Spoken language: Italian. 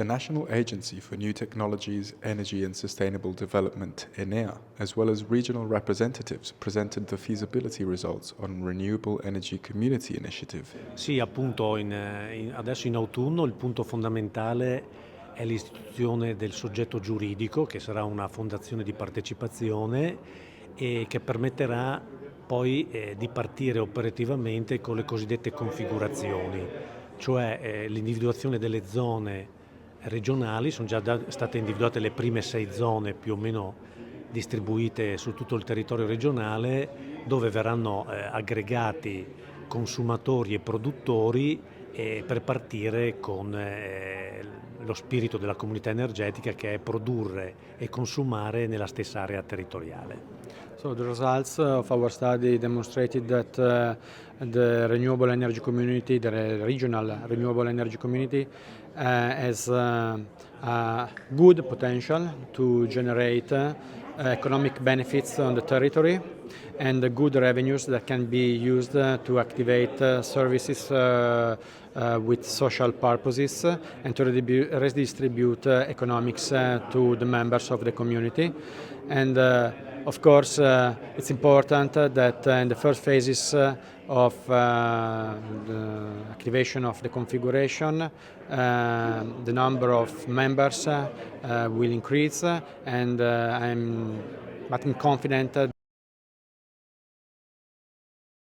The National Agency for New Technologies, Energy and Sustainable Development, ENEA, as well as regional representatives, presented the feasibility results on Renewable Energy Community Initiative. Sì, appunto adesso in autunno il punto fondamentale è l'istituzione del soggetto giuridico, che sarà una fondazione di partecipazione e che permetterà poi di partire operativamente con le cosiddette configurazioni, cioè l'individuazione delle zone regionali. Sono già state individuate le prime 6 zone più o meno distribuite su tutto il territorio regionale, dove verranno aggregati consumatori e produttori per partire con lo spirito della comunità energetica, che è produrre e consumare nella stessa area territoriale. So the results of our study demonstrated that the renewable energy community, the regional renewable energy community, has a good potential to generate economic benefits on the territory and good revenues that can be used to activate services with social purposes and to redistribute economics to the members of the community. And of course, it's important that in the first phases of the activation of the configuration, the number of members will increase, and I'm confident